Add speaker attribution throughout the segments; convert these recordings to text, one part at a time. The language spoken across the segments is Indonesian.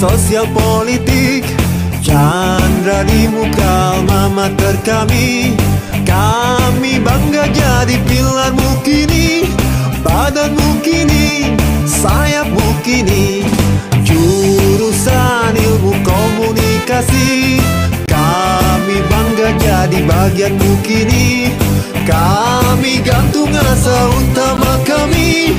Speaker 1: sosial politik, chandra di muka alma mater kami. Kami bangga jadi pilarmu kini, badanmu kini, sayapmu kini. Jurusan ilmu komunikasi, kami bangga jadi bagianmu kini. Kami gantung asa utama kami,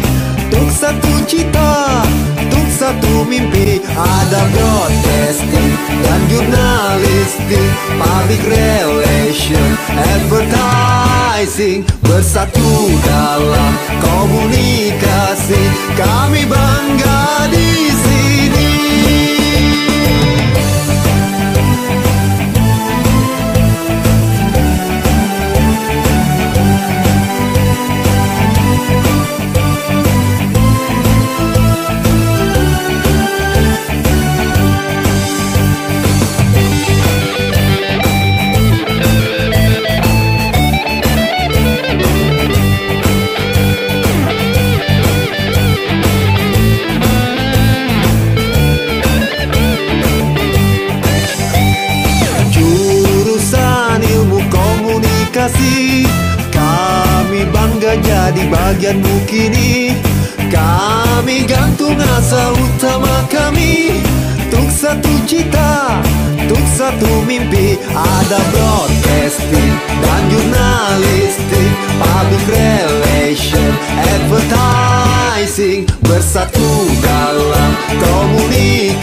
Speaker 1: untuk satu cita, untuk satu mimpi. Ada broadcasting dan jurnalistik, public relation, advertising. Bersatu dalam komunikasi, kami bangga di sini. Kami bangga jadi bagianmu kini. Kami gantung asa utama kami, untuk satu cita, untuk satu mimpi. Ada broadcasting dan jurnalistik, public relation, advertising. Bersatu dalam komunikasi,